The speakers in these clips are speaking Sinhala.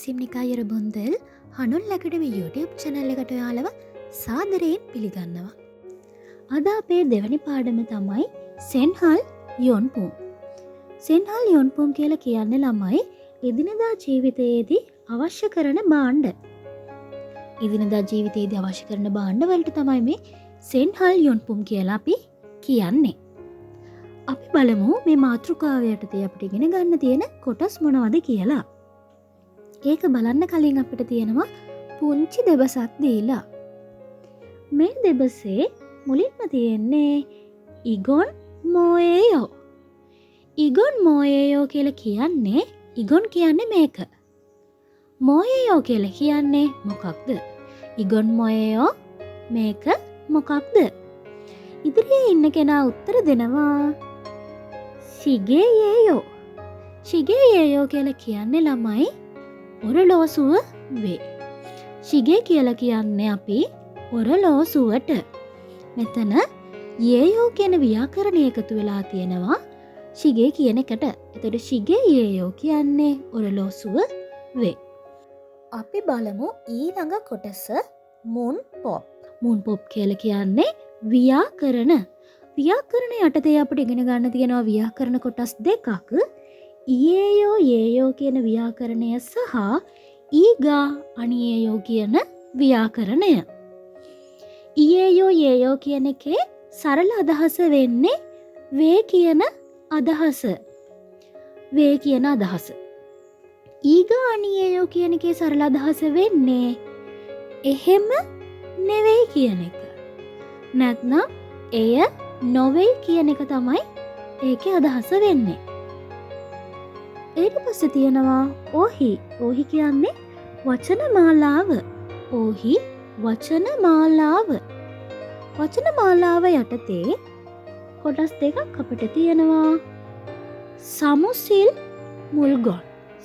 සිම්නිකායර බොන්දල් හනුල් ලැකටම YouTube චැනල් එකට ඔයාලව සාදරයෙන් පිළිගන්නවා. අද අපේ දෙවැනි පාඩම තමයි සෙන්හල් යොන්පුම්. සෙන්හල් යොන්පුම් කියලා කියන්නේ ළමයි එදිනෙදා ජීවිතයේදී අවශ්‍ය කරන භාණ්ඩ. එදිනෙදා ජීවිතයේදී අවශ්‍ය කරන භාණ්ඩ වලට තමයි මේ සෙන්හල් යොන්පුම් කියලා අපි කියන්නේ. අපි බලමු මේ මාතෘකාව යටතේ අපිට ඉගෙන ගන්න තියෙන කොටස් මොනවද කියලා. ඒක බලන්න කලින් අපිට තියෙනවා පුංචි දෙබසක් දීලා. මේ දෙබසේ මුලින්ම තියෙන්නේ ඉගොන් මොයේයෝ. ඉගොන් මොයේයෝ කියලා කියන්නේ ඉගොන් කියන්නේ මේක. මොයේයෝ කියලා කියන්නේ මොකක්ද? ඉගොන් මොයේයෝ මේක මොකක්ද? ඉදිරියේ ඉන්න කෙනා උත්තර දෙනවා ශිගේයේයෝ. ශිගේයේයෝ කියලා කියන්නේ ළමයි ඔරලෝසුව වේ. ශිගේ කියලා කියන්නේ අපි ඔරලෝසුවට. මෙතන යේයෝ කියන ව්‍යාකරණය එකතු වෙලා තියෙනවා ශිගේ කියන එකට. එතකොට ශිගේ යේයෝ කියන්නේ ඔරලෝසුව වේ. අපි බලමු ඊළඟ කොටස මුන් පොප්. මුන් පොප් කියලා කියන්නේ ව්‍යාකරණ. ව්‍යාකරණ යටතේ අපිට ඉගෙන ගන්න තියෙනවා ව්‍යාකරණ කොටස් දෙකක්. ඉයේයෝ යේයෝ කියන ව්‍යාකරණය සහ ඊගා අනියේයෝ කියන ව්‍යාකරණය. ඉයේයෝ යේයෝ කියන එකේ සරල අදහස වෙන්නේ වේ කියන අදහස. වේ කියන අදහස. ඊගා අනියේයෝ කියන එකේ සරල අදහස වෙන්නේ එහෙම නෙවෙයි කියන එක. නැත්නම් එය නොවේ කියන එක තමයි ඒකේ අදහස වෙන්නේ. ඊට පස්සේ තියෙනවා ඕහි. ඕහි කියන්නේ වචන මාලාව. ඕහි වචන මාලාව. වචන මාලාව යටතේ කොටස් දෙකක් අපිට තියෙනවා. සමුසිල් මුල්ගොන්.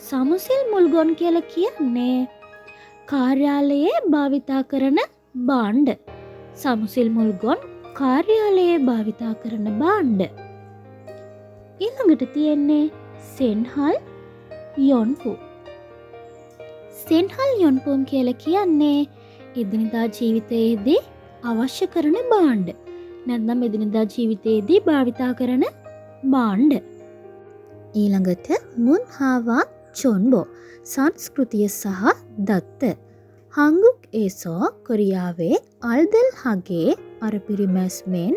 සමුසිල් මුල්ගොන් කියලා කියන්නේ කාර්යාලයේ භාවිතා කරන භාණ්ඩ. සමුසිල් මුල්ගොන් කාර්යාලයේ භාවිතා කරන භාණ්ඩ. ඊළඟට තියෙන්නේ සෙන්හල් යොන්පුම්. සෙන්හල් යොන්පුම් කියලා කියන්නේ එදිනෙදා ජීවිතයේදී අවශ්‍ය කරන භාණ්ඩ. නැත්නම් එදිනෙදා ජීවිතයේදී භාවිතා කරන භාණ්ඩ. ඊළඟට මුන් හාවා චොන්බෝ. සංස්කෘතිය සහ දත්ත. හංගුක් ඒසෝ කොරියාවේ අල්දල් හගේ අරපිරිමැස්මෙන්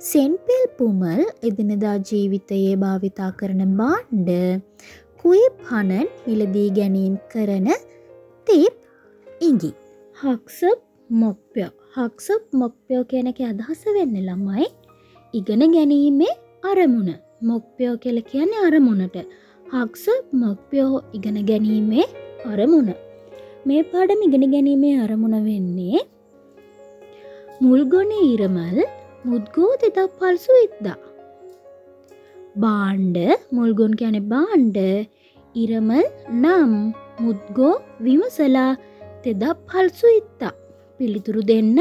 සෙන්පෙල් පුමල් එදිනෙදා ජීවිතයේ භාවිතා කරන භාණ්ඩ කුයිප් හනන් මිලදී ගැනීම් කරන තිප් ඉඟි. හක්සප් මොක්පයෝ. හක්සප් මොක්පයෝ කියන එකේ අදහස වෙන්නේ ළමයි ඉගෙන ගැනීමේ අරමුණ. මොක්පයෝ කියලා කියන්නේ අරමුණට. හක්සප් මොක්පයෝ ඉගෙන ගැනීමේ අරමුණ. මේ පාඩම ඉගෙන ගැනීමේ අරමුණ වෙන්නේ මුල්ගොනේ ඉරමල් මුද්ගෝ තෙදක් පල්සු ඉද්දා. භාණ්ඩ මුල්ගොන් කියන්නේ භාණ්ඩ. ඉරමල් නම් මුද්ගෝ විමසලා තෙදක් පල්සු ඉත්තා. පිළිතුරු දෙන්න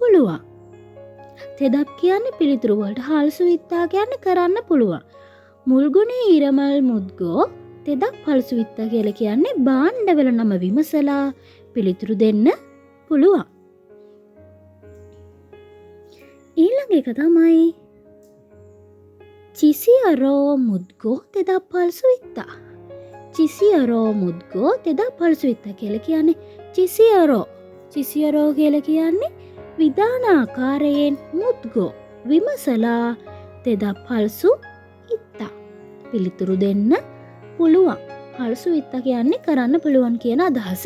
පුළුවන්. තෙදක් කියන්නේ පිළිතුරු වලට හල්සු ඉත්තා කියන්නේ කරන්න පුළුවන්. මුල්ගොනේ ඉරමල් මුද්ගෝ තෙදක් පල්සු ඉත්තා කියලා කියන්නේ භාණ්ඩවල නම විමසලා පිළිතුරු දෙන්න පුළුවන්. ඊළඟ එක තමයි චිසියරෝ මුද්ගෝ තෙදක් පල්සු ඉත්තා. චිසියරෝ මුද්ගෝ තෙදක් පල්සු ඉත්තා කියලා කියන්නේ චිසියරෝ. චිසියරෝ කියලා කියන්නේ විධානාකාරයෙන් මුද්ගෝ විමසලා තෙදක් පල්සු ඉත්තා. පිළිතුරු දෙන්න පුළුවන්. පල්සු ඉත්තා කියන්නේ කරන්න පුළුවන් කියන අදහස.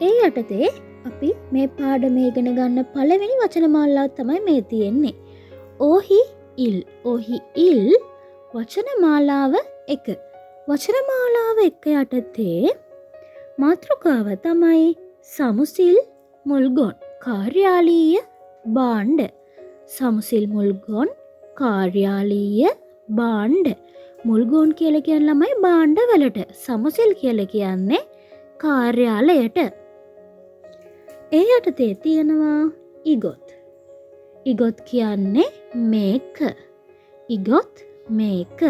ඒ යටතේ අපි මේ පාඩමේ ඉගෙන ගන්න පළවෙනි වචන මාලාව තමයි මේ තියෙන්නේ. ඕහි ඉල්. ඕහි ඉල් වචන මාලාව 1. වචන මාලාව 1 යටතේ මාතෘකාව තමයි සමුසිල් මුල්ගොන් කාර්යාලීය භාණ්ඩ. සමුසිල් මුල්ගොන් කාර්යාලීය භාණ්ඩ. මුල්ගොන් කියලා කියන්නේ ළමයි භාණ්ඩ වලට. සමුසිල් කියලා කියන්නේ කාර්යාලයට. ඒ යටතේ තියෙනවා ඉගොත්. ඉගොත් කියන්නේ මේක. ඉගොත් මේක.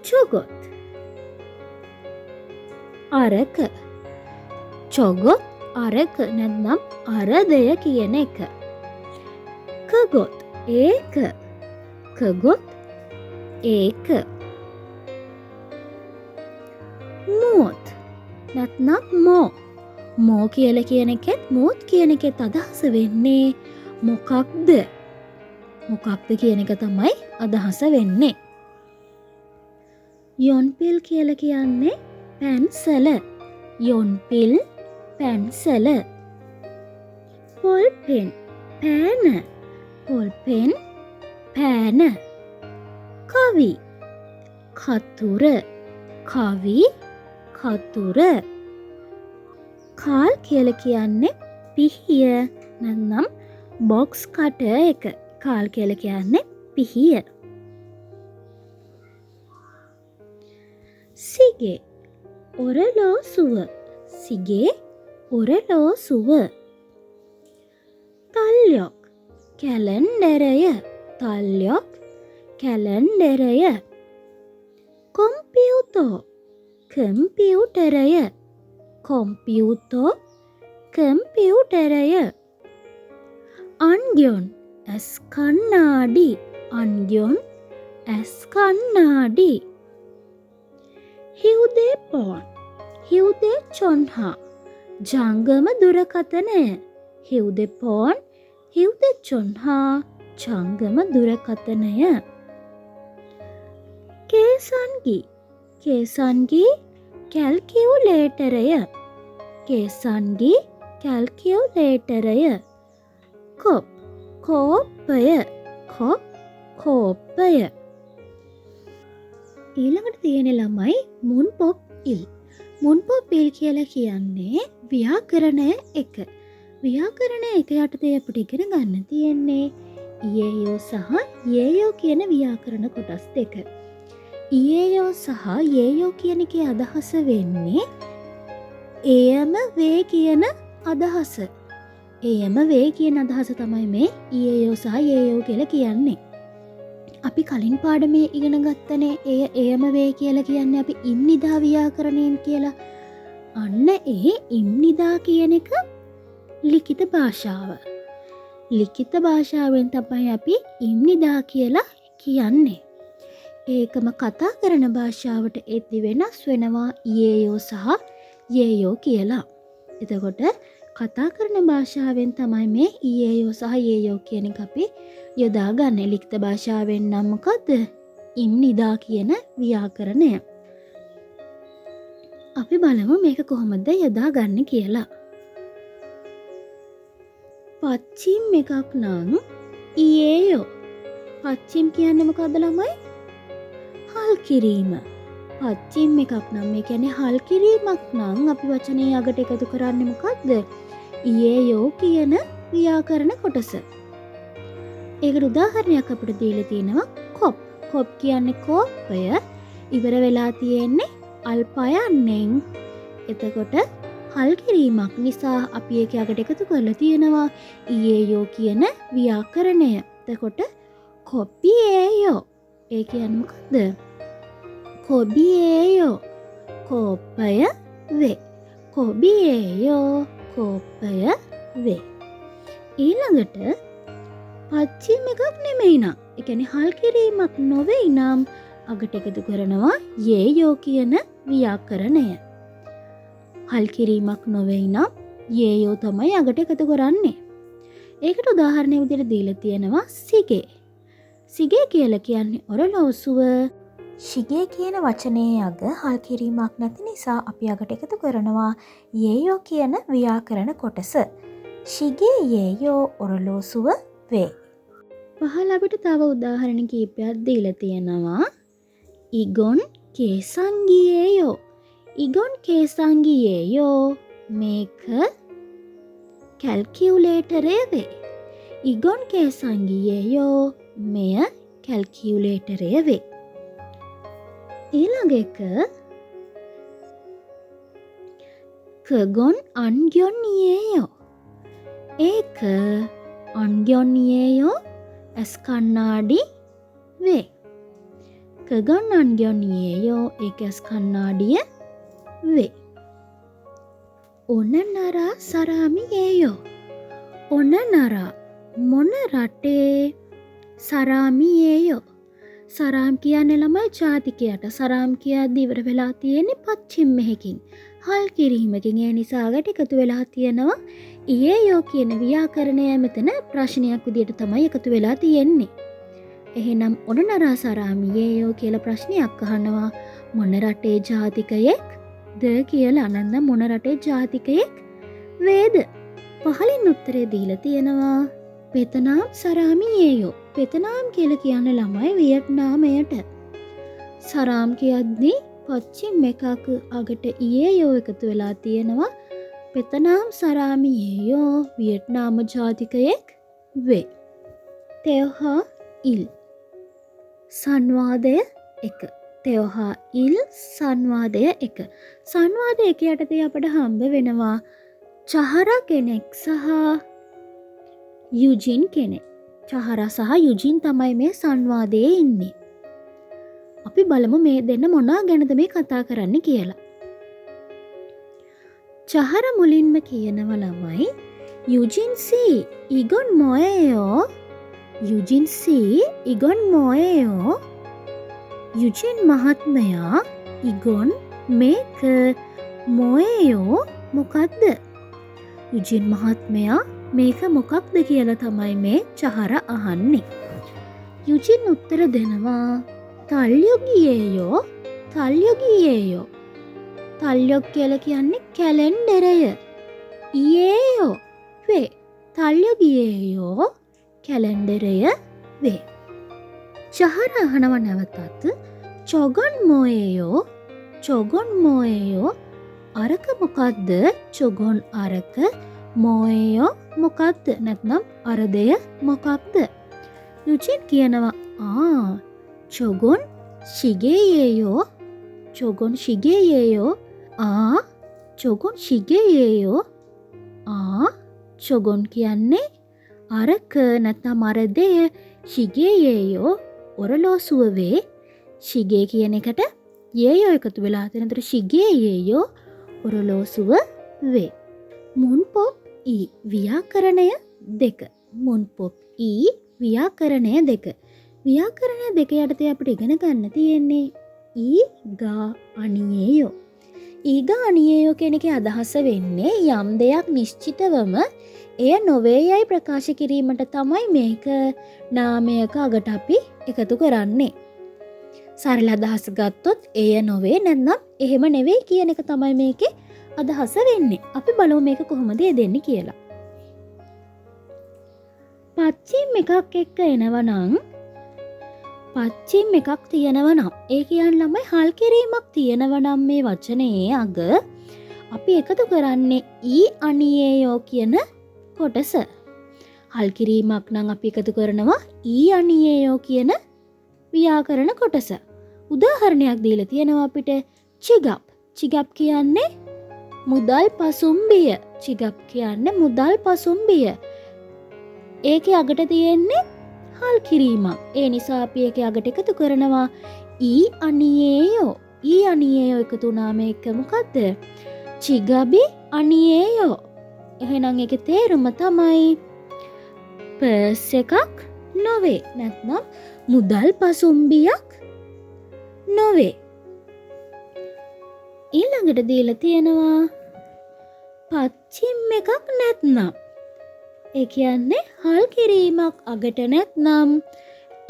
චොගොත්. අරක. චොගොත් අරක නැත්නම් අරදය කියන එක. කගොත් ඒක. කගොත් ඒක. මුවොත් නැත්නම් මෝ. මෝ කියල කියන එකෙත් මුවොත් කියන එකෙත් අදහස වෙන්නේ මොකක්ද? මොකක්ද කියන එක තමයි අදහස වෙන්නේ. යොන්පිල් කියල කියන්නේ පැන්සල. යොන්පිල් පැන්සල. පොල්පෙන් පෑන. පොල්පෙන් පෑන. කවි කතුර. කවි කතුර. කාල් කියල කියන්නේ පිහිය නැත්නම් බොක්ස් කට එක. කාල් කියල කියන්නේ පිහිය. සිගේ ඔරලෝසුව. සිගේ ඔරලෝසුව. තල්යොක් කැලන්ඩරය. තල්යොක් කැලන්ඩරය. කොම්පියුතෝ කම්පියුටරය. කොම්පියුතෝ කම්පියුටරය. අන්ග්‍යොන් ඇස් කන්නාඩි. අන්ග්‍යොන් ඇස් කන්නාඩි. හිව්දේ පෝන්. හිව්දේ චොන්හා ජංගම දුරකතනය. හිව්දේ පෝන් හිව්දේ චොන්හා ජංගම දුරකතනය. කේසන්ගි. කේසන්ගි කැල්කියුලේටරය. කේසන්ගි කැල්කියුලේටරය. කොප් කෝප්පය. කොප් කෝප්පය. ඊළඟට තියෙන ළමයි මුන් පොප් ඉල්. මුන් පොප් ඉල් කියලා කියන්නේ ව්‍යාකරණය එක. ව්‍යාකරණය එක යටතේ අපිට ඉගෙන ගන්න තියෙන්නේ ඊයේයෝ සහ යේයෝ කියන ව්‍යාකරණ කොටස් දෙක. ඊයේයෝ සහ යේයෝ කියන එකේ අදහස වෙන්නේ එයම වේ කියන අදහස. එයම වේ කියන අදහස තමයි මේ ඊයේයෝ සහ යේයෝ කියලා කියන්නේ. අපි කලින් පාඩමේ ඉගෙන ගත්තනේ එයම වේ කියලා කියන්නේ අපි ඉම්නිදා ව්‍යාකරණයෙන් කියලා. අන්න ඒ ඉම්නිදා කියන එක ලිඛිත භාෂාව. ලිඛිත භාෂාවෙන් තමයි අපි ඉම්නිදා කියලා කියන්නේ. ඒකම කතා කරන භාෂාවට එද්දි වෙනස් වෙනවා ඊයේයෝ සහ යේයෝ කියලා. එතකොට කතා කරන භාෂාවෙන් තමයි මේ ඊයේයෝ සහ යේයෝ කියන එක අපි යොදා ගන්න. ලිඛිත භාෂාවෙන් නම් මොකද්ද? ඉම්නිදා කියන ව්‍යාකරණය. අපි බලමු මේක කොහොමද යොදා ගන්න කියලා. පච්චිම් එකක් නම් ඊයේයෝ. පච්චිම් කියන්නේ මොකද්ද ළමයි? හල් කිරීම. පච්චිම් එකක් නම් මේ කියන්නේ හල් කිරීමක් නම් අපි වචනේ යකට එකතු කරන්නේ මොකද්ද? ඊයේයෝ කියන ව්‍යාකරණ කොටස. ඒකට උදාහරණයක් අපිට දීලා තියෙනවා කොප්. කොප් කියන්නේ කෝප්පය. ඉවර වෙලා තියෙන්නේ අල්පයන්නෙන්. එතකොට හල් කිරීමක් නිසා අපි ඒක යකට එකතු කරලා තියෙනවා ඊයේයෝ කියන ව්‍යාකරණය. එතකොට කොප්පියේයෝ. ඒ කියන්නේ මොකද්ද? කොබියේයෝ. කෝප්පය වේ. කොබියේයෝ කෝප්පය වේ. ඊළඟට පච්චිම එකක් නෙමෙයි නම්, ඒ කියන්නේ හල් කිරීමක් නොවේ නම් අගට එකතු කරනවා යේයෝ කියන ව්‍යාකරණය. හල් කිරීමක් නොවේ නම් යේයෝ තමයි අගට එකතු කරන්නේ. ඒකට උදාහරණයක් විදිහට දීලා තියෙනවා සිගේ. සිගේ කියලා කියන්නේ ඔරලෝසුව. ශිගේ කියන වචනේ අග හල් කිරීමක් නැති නිසා අපි අගට එකතු කරනවා යේයෝ කියන ව්‍යාකරණ කොටස. ශිගේ යේයෝ ඔරලෝසුව වේ. පහළ අපිට තව උදාහරණ කීපයක් දීලා තියෙනවා. ඉගොන් කේසංගියේයෝ. ඉගොන් කේසංගියේයෝ. මේක කැල්කියුලේටරය වේ. ඉගොන් කේසංගියේයෝ. මෙය කැල්කියුලේටරය වේ. ඊළඟ එක කගොන් අන්ග්‍යොන්නියේයෝ. ඒක අන්ග්‍යොන්නියේයෝ ඇස් කන්නාඩි වේ. කගොන් අන්ග්‍යොන්නියේයෝ ඒක ඇස් කන්නාඩිය වේ. ඔනනරා සරාමි ඒයෝ. ඔනනරා මොන රටේ සරාමි ඒයෝ. සරාම් කියන්නේ ළමයි ජාතිකයට. සරාම් කියද්දි ඉවර වෙලා තියෙන්නේ පච්චිම මෙහෙකින්. හල් කිරීමකින්. ඒ නිසා අගට එකතු වෙලා තියෙනවා ඒයෝ කියන ව්‍යාකරණය මෙතන ප්‍රශ්නයක් විදියට තමයි එකතු වෙලා තියෙන්නේ. එහෙනම් ඔනනරා සරාමි ඒයෝ කියලා ප්‍රශ්නයක් අහනවා. මොන රටේ ජාතිකයෙක් ද කියලා අනන්න මොන රටේ ජාතිකයෙක් වේද? පහලින් උත්තරේ දීලා තියෙනවා වෙතනාම් සරාමි ඒයෝ. වෙතනාම් කියලා කියන්නේ ළමයි වියට්නාමයට. සරාම් කියද්දී පච්චිම එකක අගට ඒයෝ එකතු වෙලා තියෙනවා. වෙතනාම් සරාමි ඒයෝ වියට්නාම ජාතිකයෙක් වේ. තෙවහා ඉල් සංවාදය 1. තෙවහා ඉල් සංවාදය 1. සංවාදය 1 යටතේ අපට හම්බ වෙනවා චහරා කෙනෙක් සහ යුජින් කෙනෙක්. චහරා සහ යුජින් තමයි මේ සංවාදයේ ඉන්නේ. අපි බලමු මේ දෙන්න මොනවා ගැනද මේ කතා කරන්න කියලා. චහරා මුලින්ම කියනවා ළමයි යුජින් සී ඉගොන් මොයේයෝ. යුජින් සී ඉගොන් මොයේයෝ. යුජින් මහත්මයා ඉගොන් මේක මොයේයෝ මොකක්ද? යුජින් මහත්මයා මේක මොකක්ද කියලා තමයි මේ චහරා අහන්නේ. යුජින් උත්තර දෙනවා තල්යොගියේයෝ. තල්යොගියේයෝ. තල්යොග් කියලා කියන්නේ කැලෙන්ඩරය. ඊයේයෝ වේ. තල්යොගියේයෝ කැලෙන්ඩරය වේ. චහරා අහනවා නැවතත් චොගොන් මොයේයෝ. චොගොන් මොයේයෝ අරක මොකක්ද? චොගොන් අරක මොයේයෝ මොකක්ද? නැත්නම් අරදය මොකක්ද? යුජින් කියනවා චොගොන් ශිගේයේයෝ. චොගොන් ශිගේයේයෝ. චොගොන් ශිගේයේයෝ. චොගොන් කියන්නේ අරක නැත්නම් අරදය. ශිගේයේයෝ ඔරලෝසුව වේ. ශිගේ කියන එකට යේයෝ එකතු වෙලා තියෙනතර ශිගේයේයෝ ඔරලෝසුව වේ. මුන්පොප් ඊ ව්‍යාකරණය 2. මුන්පොප් ඊ ව්‍යාකරණය 2. ව්‍යාකරණය 2 යටතේ අපිට ඉගෙන ගන්න තියෙන්නේ ඊ ගා අනියේයෝ. ඊ ගා අනියේයෝ කියන එකේ අදහස වෙන්නේ යම් දෙයක් නිශ්චිතවම එය නොවේ යයි ප්‍රකාශ කිරීමට තමයි මේක නාමයක අගට අපි එකතු කරන්නේ. සරල අදහස ගත්තොත් එය නොවේ නැත්නම් එහෙම නෙවෙයි කියන එක තමයි මේකේ අදහස වෙන්නේ. අපි බලමු මේක කොහොමද දෙන්නේ කියලා. පච්චිම එකක් එක්ක එනවනම් පච්චිම එකක් තියෙනවනම් ඒ කියන්නේ ළමයි හල් කිරීමක් තියෙනවනම් මේ වචනේ අග අපි එකතු කරන්නේ ඊ අනියේයෝ කියන කොටස. හල් කිරීමක් නම් අපි එකතු කරනවා ඊ අනියේයෝ කියන ව්‍යාකරණ කොටස. උදාහරණයක් දීලා තියෙනවා අපිට චිගප්. චිගප් කියන්නේ මුදල් පසුම්බිය. චිගප් කියන්නේ මුදල් පසුම්බිය. ඒකේ අගට තියෙන්නේ හල් කිරීමක්. ඒ නිසා අපි ඒකේ අගට එකතු කරනවා ඊ අනියේයෝ. ඊ අනියේයෝ එකතු වුණාම ඒක මොකද්ද? චිගබි අනියේයෝ. එහෙනම් ඒකේ තේරුම තමයි පර්ස් එකක් නොවේ. නැත්නම් මුදල් පසුම්බියක් නොවේ. ඊළඟට දීලා තියෙනවා පච්චිම එකක් නැත්නම්. ඒ කියන්නේ හල් කිරීමක් අගට නැත්නම්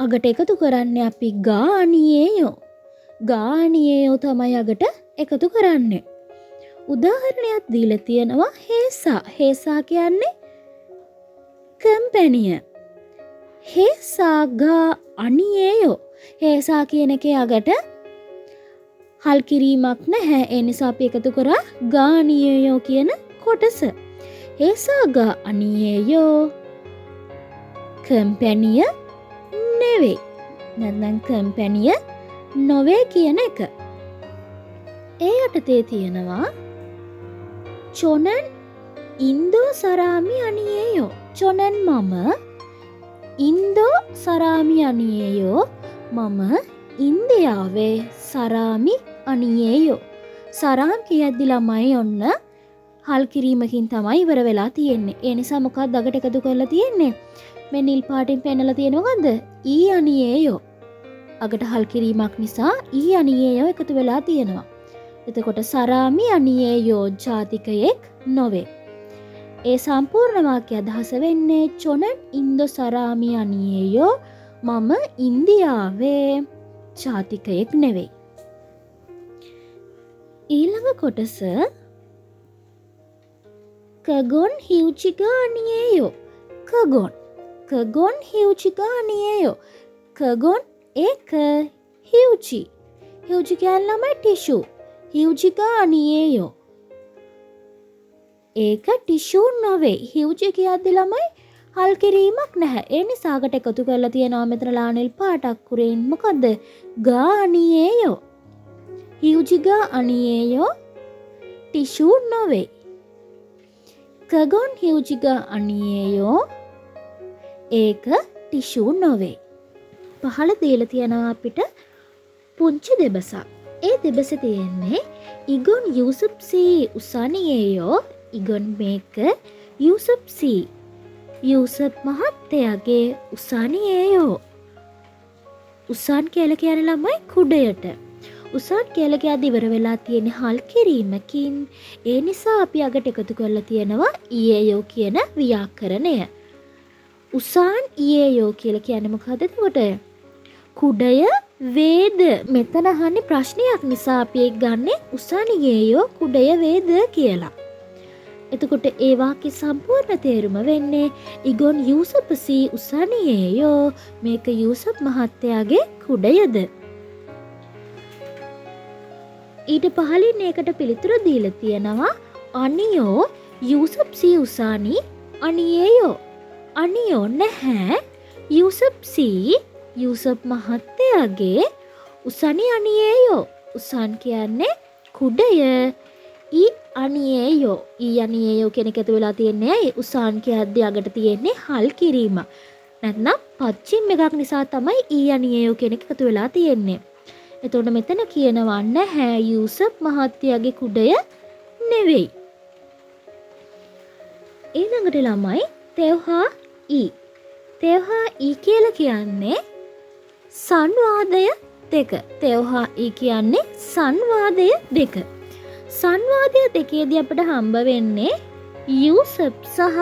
අගට එකතු කරන්නේ අපි ගානියේයෝ. ගානියේයෝ තමයි අගට එකතු කරන්නේ. උදාහරණයක් දීලා තියෙනවා හේසා. හේසා කියන්නේ කම්පැනිය. හේසා ගා අනියේයෝ. හේසා කියන එකේ අගට හල් කිරීමක් නැහැ. ඒ නිසා අපි එකතු කරා ගානියේයෝ කියන කොටස. හේසා ගා අනියේයෝ කම්පැනිය නෙවෙයි. නැත්නම් කම්පැනිය නොවේ කියන එක. ඒ යටතේ තියෙනවා චොනන් ඉන්දෝ සරාමි අනියේයෝ. චොනන් මම ඉන්දෝ සරාමි අනියේයෝ. මම ඉන්දියාවේ සරාමි අනියේයෝ. සරාම් කියද්දි ළමයි ඔන්න හල් කිරීමකින් තමයි ඉවර වෙලා තියෙන්නේ. ඒ නිසා මොකක්ද අගට එකතු කරලා තියෙන්නේ? මේ නිල් පාටින් පෙන්නලා තියෙන මොකද්ද? ඊ අනියේයෝ. අගට හල් කිරීමක් නිසා ඊ අනියේයෝ එකතු වෙලා තියෙනවා. එතකොට සරාමි අනියේයෝ ජාතිකයෙක් නොවේ. ඒ සම්පූර්ණ වාක්‍ය අදහස වෙන්නේ චොනන් ඉන්දෝ සරාමි අනියේයෝ මම ඉන්දියාවේ ජාතිකයෙක් නෙවෙයි. ඊළඟ කොටස කගොන් හිව්චිගා අනියේයෝ. කගොන් හිව්චිගා අනියේයෝ. කගොන් ඒක හිව්චි. හිව්චි කියන්නේ ළමයි ටිෂු. හිව්චිගා අනියේයෝ. ඒක ටිෂු නොවේ. හිව්චි කියද්දි ළමයි හල් කිරීමක් නැහැ. ඒ නිසාකට එකතු කරලා තියෙනවා මෙතන ලානෙල් පාටක් කුරෙන්. මොකද්ද? ගා අනියේයෝ. හිව්චිගා අනියේයෝ ටිෂු නොවේ. කගොන් හිව්චිගා අනියේයෝ ඒක ටිෂු නොවේ. පහළ දීලා තියෙනවා අපිට පුංචි දෙබසක්. ඒ දෙබස තියෙන්නේ ඉගොන් යූසුප්සී උසානියේයෝ. ඉගොන් මේක යූසුප්සී. යූසප් මහත්තයාගේ උසානියේයෝ. උසාන් කියලා කියන ළමයි කුඩයට. උසාන් කියලා කියද්දි ඉවර වෙලා තියෙන හල් කිරීමකින්. ඒ නිසා අපි අගට එකතු කරලා තියෙනවා ඊයේයෝ කියන ව්‍යාකරණය. උසාන් ඊයේයෝ කියලා කියන්නේ මොකද්ද එතකොට? කුඩය වේද. මෙතන අහන්නේ ප්‍රශ්නයක් නිසා අපි ඒක ගන්නෙ උසානියේයෝ කුඩය වේද කියලා. එතකොට ඒ වාක්‍ය සම්පූර්ණ තේරුම වෙන්නේ ඉගොන් යූසප්සී උසානියේයෝ මේක යූසප් මහත්තයාගේ කුඩයද. ඊට පහලින් ඒකට පිළිතුරු දීලා තියෙනවා අනියෝ යූසප්සී උසානි අනියේයෝ. අනියෝ නැහැ යූසප්සී යූසප් මහත්තයාගේ උසානි අනියේයෝ. උසාන් කියන්නේ කුඩය. ඊ අනියේයෝ. ඊ අනියේයෝ කියන එක ඇතුළත වෙලා තියන්නේ ඇයි? උසාන් කියද්දි අගට තියෙන්නේ හල් කිරීම. නැත්නම් පච්චිම් එකක් නිසා තමයි ඊ අනියේයෝ කියන එක එකතු වෙලා තියෙන්නේ. එතකොට මෙතන කියනවා නැහැ යූසප් මහත්තයාගේ කුඩය නෙවෙයි. ඊළඟට ළමයි තෙව්හා ඊ. තෙව්හා ඊ කියලා කියන්නේ සංවාදය දෙක. තෙව්හා ඊ කියන්නේ සංවාදය දෙක. සංවාදය දෙකේදී අපිට හම්බ වෙන්නේ යූසප් සහ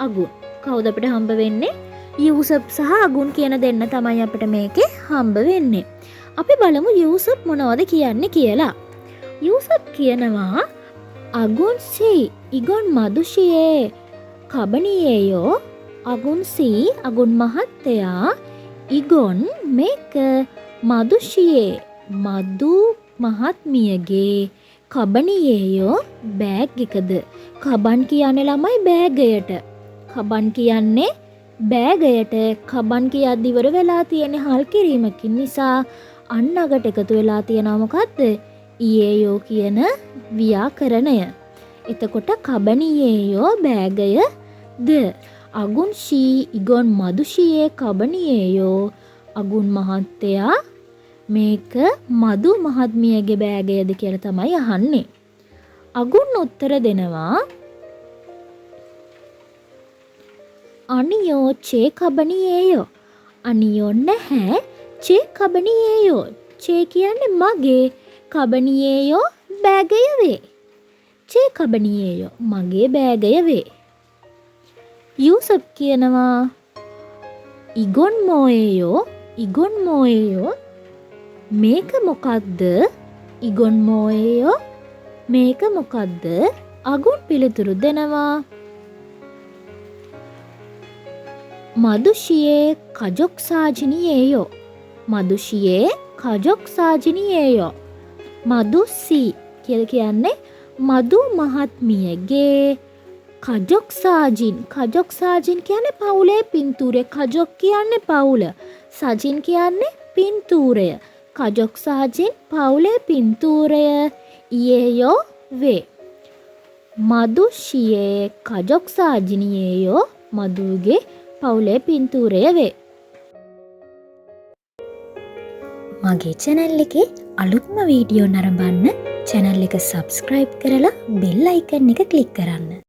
අගුන්. කවුද අපිට හම්බ වෙන්නේ? යූසප් සහ අගුන් කියන දෙන්න තමයි අපිට මේකේ හම්බ වෙන්නේ. අපි බලමු යූසප් මොනවද කියන්නේ කියලා. යූසප් කියනවා අගුන් සී ඉගොන් මදුෂියේ කබනියේයෝ. අගුන් සී අගුන් මහත්තයා ඉගොන් මේක මදුෂියේ මදු මහත්මියගේ කබනියේයෝ බෑග් එකද. කබන් කියන්නේ ළමයි බෑගයට. කබන් කියන්නේ බෑගයට. කබන් කියද්දි ඉවර වෙලා තියෙන හල් කිරීමකින් නිසා අන්න අගට එකතු වෙලා තියෙනවා මොකද්ද? ඊයේයෝ කියන ව්‍යාකරණය. එතකොට කබනියේයෝ බෑගයද. අගුන් ෂී ඉගොන් මදුෂියේ කබනියේයෝ. අගුන් මහත්තයා මේක මදු මහත්මියගේ බෑගයද කියලා තමයි අහන්නේ. අගුන් උත්තර දෙනවා අනියෝ චේ කබනියේයෝ. අනියෝ නැහැ චේ කබනියේයෝ. චේ කියන්නේ මගේ. කබනියේයෝ බෑගය වේ. චේ කබනියේයෝ මගේ බෑගය වේ. යූසප් කියනවා ඉගොන් මෝයේයෝ. ඉගොන් මෝයේයෝ මේක මොකක්ද? ඉගොන් මෝයේයෝ මේක මොකක්ද? අගුන් පිළිතුරු දෙනවා මදුෂියේ කජොක් සාජිනියේයෝ. මදුෂියේ කජොක් සාජිනියේයෝ. මදුසී කියලා කියන්නේ මදු මහත්මියගේ කජොක් සාජින්. කජොක් සාජින් කියන්නේ පවුලේ පින්තූරය. කජොක් කියන්නේ පවුල. සජින් කියන්නේ පින්තූරය. කජොක් සාජින් පවුලේ පින්තූරය ඊයේයෝ වේ. මදුෂියේ කජොක් සාජිනියේයෝ මදුගේ පවුලේ පින්තූරය වේ. මගේ channel එකේ අලුත්ම වීඩියෝ නරඹන්න channel එක subscribe කරලා bell icon එක click කරන්න.